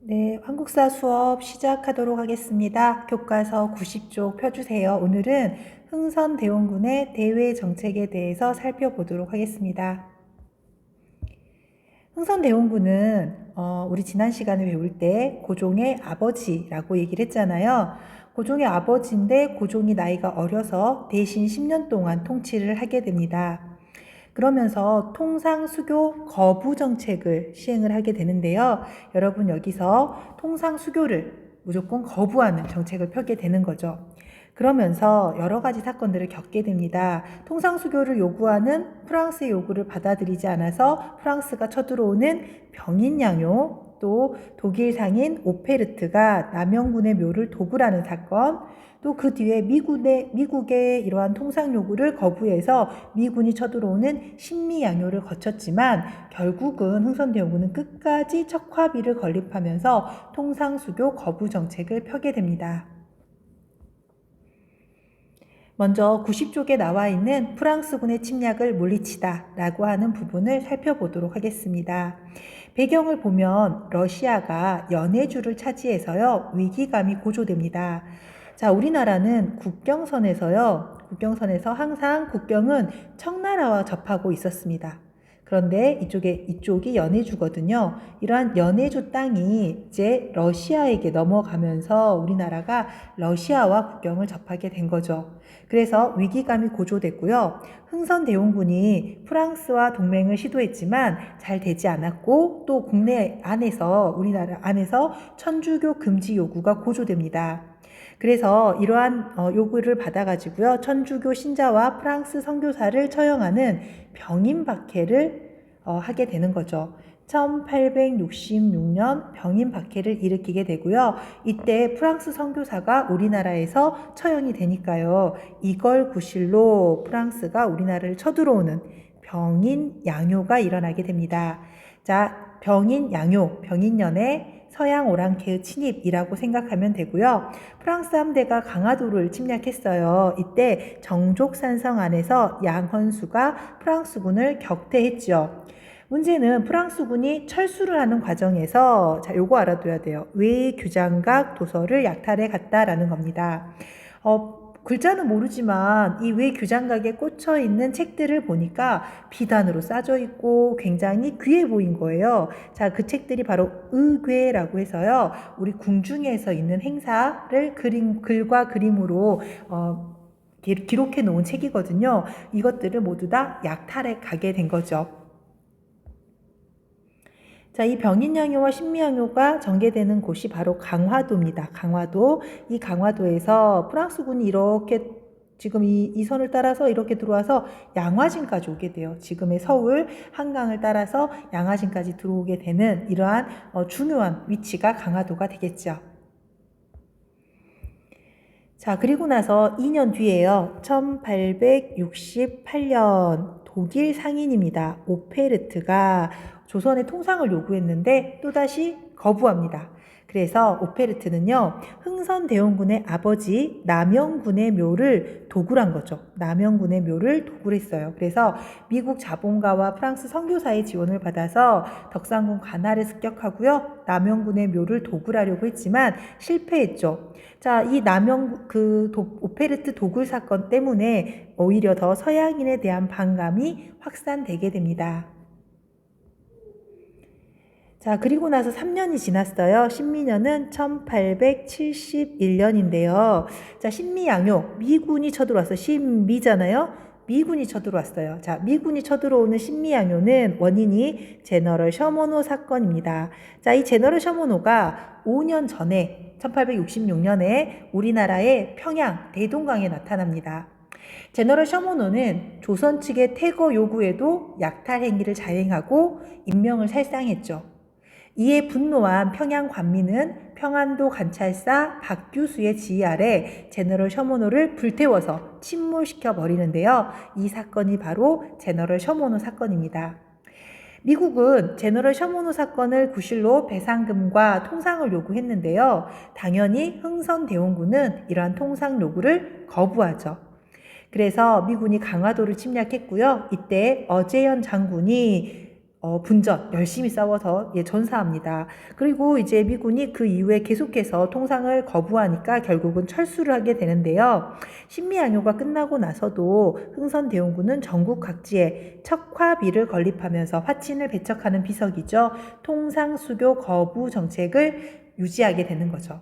네, 한국사 수업 시작하도록 하겠습니다. 교과서 90쪽 펴주세요. 오늘은 흥선대원군의 대외 정책에 대해서 살펴보도록 하겠습니다. 흥선대원군은 우리 지난 시간에 배울 때 고종의 아버지라고 얘기를 했잖아요. 고종의 아버지인데 고종이 나이가 어려서 대신 10년 동안 통치를 하게 됩니다. 그러면서 통상수교 거부 정책을 시행을 하게 되는데요. 여러분 여기서 통상수교를 무조건 거부하는 정책을 펴게 되는 거죠. 그러면서 여러 가지 사건들을 겪게 됩니다. 통상수교를 요구하는 프랑스의 요구를 받아들이지 않아서 프랑스가 쳐들어오는 병인양요, 또 독일 상인 오페르트가 남영군의 묘를 도굴하는 사건, 또 그 뒤에 미국의 이러한 통상 요구를 거부해서 미군이 쳐들어오는 신미양요를 거쳤지만 결국은 흥선대원군은 끝까지 척화비를 건립하면서 통상수교 거부 정책을 펴게 됩니다. 먼저 90쪽에 나와 있는 프랑스군의 침략을 물리치다 라고 하는 부분을 살펴보도록 하겠습니다. 배경을 보면 러시아가 연해주를 차지해서요, 위기감이 고조됩니다. 자, 우리나라는 국경선에서 항상 국경은 청나라와 접하고 있었습니다. 그런데 이쪽이 연해주거든요. 이러한 연해주 땅이 이제 러시아에게 넘어가면서 우리나라가 러시아와 국경을 접하게 된 거죠. 그래서 위기감이 고조됐고요. 흥선대원군이 프랑스와 동맹을 시도했지만 잘 되지 않았고, 또 우리나라 안에서 천주교 금지 요구가 고조됩니다. 그래서 이러한 요구를 받아가지고요, 천주교 신자와 프랑스 선교사를 처형하는 병인박해를 하게 되는 거죠. 1866년 병인박해를 일으키게 되고요. 이때 프랑스 선교사가 우리나라에서 처형이 되니까요. 이걸 구실로 프랑스가 우리나라를 쳐들어오는 병인양요가 일어나게 됩니다. 자, 병인연의 서양 오랑캐의 침입이라고 생각하면 되고요. 프랑스 함대가 강화도를 침략했어요. 이때 정족산성 안에서 양헌수가 프랑스군을 격퇴했죠. 문제는 프랑스군이 철수를 하는 과정에서, 자, 요거 알아둬야 돼요. 외교장각 도서를 약탈해 갔다라는 겁니다. 글자는 모르지만 이 외교장각에 꽂혀 있는 책들을 보니까 비단으로 싸져 있고 굉장히 귀해 보인 거예요. 자, 그 책들이 바로 의궤라고 해서요, 우리 궁중에서 있는 행사를 글과 그림으로 기록해 놓은 책이거든요. 이것들을 모두 다 약탈해 가게 된 거죠. 자, 이 병인양요와 신미양요가 전개되는 곳이 바로 강화도입니다. 강화도. 이 강화도에서 프랑스군이 이렇게 지금 이 선을 따라서 이렇게 들어와서 양화진까지 오게 돼요. 지금의 서울 한강을 따라서 양화진까지 들어오게 되는 이러한 중요한 위치가 강화도가 되겠죠. 자, 그리고 나서 2년 뒤에요. 1868년 독일 상인입니다. 오페르트가 조선의 통상을 요구했는데 또다시 거부합니다. 그래서 오페르트는요, 흥선대원군의 아버지 남영군의 묘를 도굴한 거죠. 남영군의 묘를 도굴했어요. 그래서 미국 자본가와 프랑스 선교사의 지원을 받아서 덕산군 관할을 습격하고요, 남영군의 묘를 도굴하려고 했지만 실패했죠. 자, 이 오페르트 도굴 사건 때문에 오히려 더 서양인에 대한 반감이 확산되게 됩니다. 자, 그리고 나서 3년이 지났어요. 신미년은 1871년인데요. 자, 신미양요. 미군이 쳐들어왔어요. 신미잖아요. 미군이 쳐들어왔어요. 자, 미군이 쳐들어오는 신미양요는 원인이 제너럴 셔모노 사건입니다. 자, 이 제너럴 셔모노가 5년 전에 1866년에 우리나라의 평양 대동강에 나타납니다. 제너럴 셔모노는 조선 측의 퇴거 요구에도 약탈 행위를 자행하고 인명을 살상했죠. 이에 분노한 평양 관민은 평안도 관찰사 박규수의 지휘 아래 제너럴 셔모노를 불태워서 침몰시켜 버리는데요. 이 사건이 바로 제너럴 셔모노 사건입니다. 미국은 제너럴 셔모노 사건을 구실로 배상금과 통상을 요구했는데요. 당연히 흥선대원군은 이러한 통상 요구를 거부하죠. 그래서 미군이 강화도를 침략했고요. 이때 어제현 장군이 분전, 열심히 싸워서 전사합니다. 그리고 이제 미군이 그 이후에 계속해서 통상을 거부하니까 결국은 철수를 하게 되는데요. 신미양요가 끝나고 나서도 흥선대원군은 전국 각지에 척화비를 건립하면서 화친을 배척하는 비석이죠. 통상수교 거부 정책을 유지하게 되는 거죠.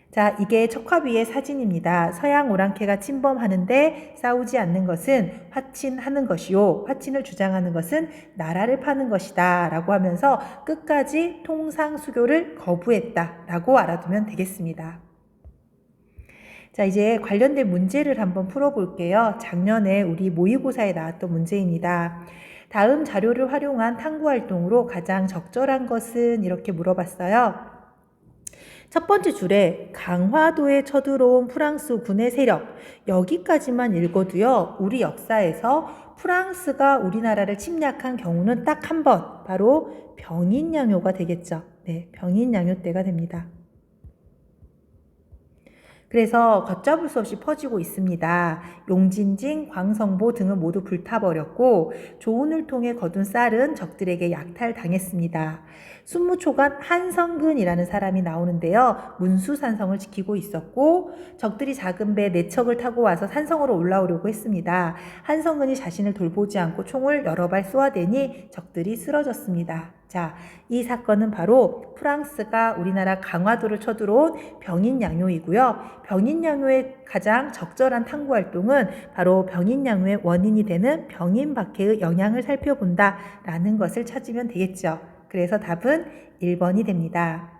자, 이게 척화비의 사진입니다. 서양 오랑캐가 침범하는데 싸우지 않는 것은 화친하는 것이요. 화친을 주장하는 것은 나라를 파는 것이다. 라고 하면서 끝까지 통상수교를 거부했다. 라고 알아두면 되겠습니다. 자, 이제 관련된 문제를 한번 풀어볼게요. 작년에 우리 모의고사에 나왔던 문제입니다. 다음 자료를 활용한 탐구활동으로 가장 적절한 것은 이렇게 물어봤어요. 첫 번째 줄에 강화도에 쳐들어온 프랑스 군의 세력, 여기까지만 읽어도요, 우리 역사에서 프랑스가 우리나라를 침략한 경우는 딱 한 번, 바로 병인양요가 되겠죠. 네, 병인양요 때가 됩니다. 그래서 걷잡을 수 없이 퍼지고 있습니다. 용진징, 광성보 등은 모두 불타버렸고 조운을 통해 거둔 쌀은 적들에게 약탈당했습니다. 순무초관 한성근이라는 사람이 나오는데요. 문수산성을 지키고 있었고 적들이 작은 배 4척을 타고 와서 산성으로 올라오려고 했습니다. 한성근이 자신을 돌보지 않고 총을 여러 발 쏘아대니 적들이 쓰러졌습니다. 자, 이 사건은 바로 프랑스가 우리나라 강화도를 쳐들어온 병인양요이고요. 병인양요의 가장 적절한 탐구활동은 바로 병인양요의 원인이 되는 병인박해의 영향을 살펴본다라는 것을 찾으면 되겠죠. 그래서 답은 1번이 됩니다.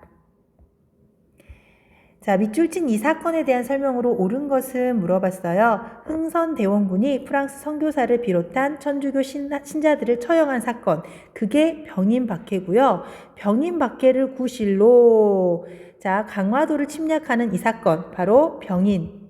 자, 밑줄 친 이 사건에 대한 설명으로 옳은 것은 물어봤어요. 흥선대원군이 프랑스 선교사를 비롯한 천주교 신자들을 처형한 사건, 그게 병인박해고요. 병인박해를 구실로 자, 강화도를 침략하는 이 사건, 바로 병인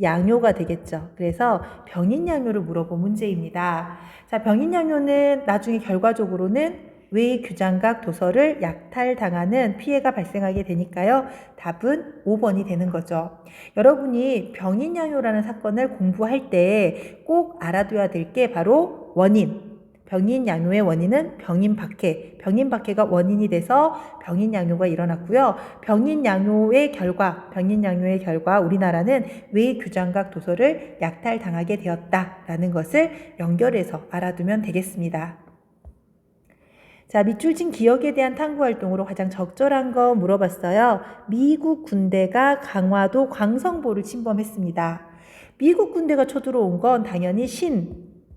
양요가 되겠죠. 그래서 병인양요를 물어본 문제입니다. 자, 병인양요는 나중에 결과적으로는 외교장각 도서를 약탈당하는 피해가 발생하게 되니까요. 답은 5번이 되는 거죠. 여러분이 병인양요라는 사건을 공부할 때 꼭 알아둬야 될 게 바로 원인. 병인양요의 원인은 병인박해. 병인박해가 원인이 돼서 병인양요가 일어났고요. 병인양요의 결과 우리나라는 외교장각 도서를 약탈당하게 되었다라는 것을 연결해서 알아두면 되겠습니다. 자, 밑줄 친 기억에 대한 탐구활동으로 가장 적절한 거 물어봤어요. 미국 군대가 강화도 광성보를 침범했습니다. 미국 군대가 쳐들어온 건 당연히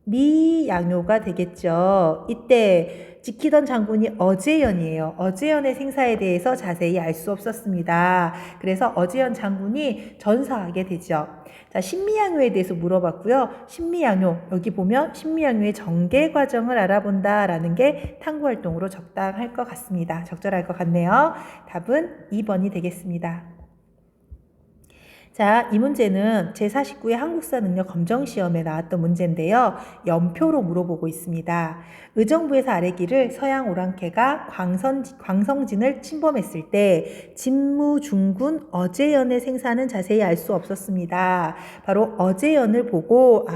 미양요가 되겠죠. 이때 지키던 장군이 어제연이에요. 어제연의 생사에 대해서 자세히 알 수 없었습니다. 그래서 어제연 장군이 전사하게 되죠. 자, 신미양요에 대해서 물어봤고요. 신미양요, 여기 보면 신미양요의 전개 과정을 알아본다라는 게 탐구활동으로 적당할 것 같습니다. 적절할 것 같네요. 답은 2번이 되겠습니다. 자, 이 문제는 제49회 한국사 능력 검정시험에 나왔던 문제인데요. 연표로 물어보고 있습니다. 의정부에서 아래기를 서양 오랑캐가 광성진을 침범했을 때 진무중군 어제연의 생사는 자세히 알 수 없었습니다. 바로 어제연을 보고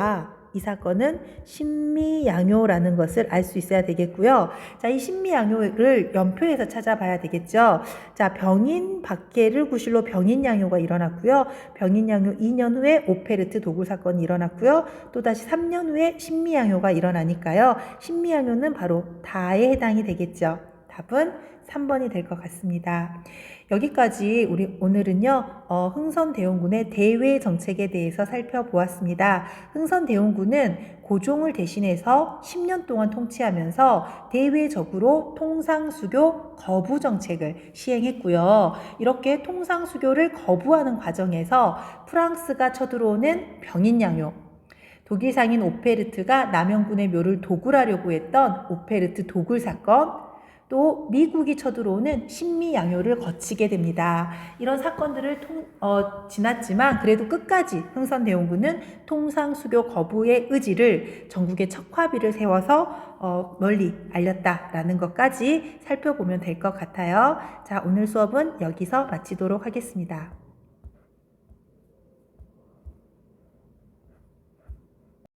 이 사건은 신미양요라는 것을 알 수 있어야 되겠고요. 자, 이 신미양요를 연표에서 찾아봐야 되겠죠. 자, 병인박해를 구실로 병인양요가 일어났고요. 병인양요 2년 후에 오페르트 도굴 사건이 일어났고요. 또다시 3년 후에 신미양요가 일어나니까요. 신미양요는 바로 다에 해당이 되겠죠. 답은 3번이 될 것 같습니다. 여기까지 우리 오늘은요, 흥선대원군의 대외 정책에 대해서 살펴보았습니다. 흥선대원군은 고종을 대신해서 10년 동안 통치하면서 대외적으로 통상수교 거부 정책을 시행했고요. 이렇게 통상수교를 거부하는 과정에서 프랑스가 쳐들어오는 병인양요, 독일 상인 오페르트가 남영군의 묘를 도굴하려고 했던 오페르트 도굴 사건, 또 미국이 쳐들어오는 신미양요를 거치게 됩니다. 이런 사건들을 지났지만 그래도 끝까지 흥선대원군은 통상수교 거부의 의지를 전국에 척화비를 세워서 널리 알렸다라는 것까지 살펴보면 될 것 같아요. 자, 오늘 수업은 여기서 마치도록 하겠습니다.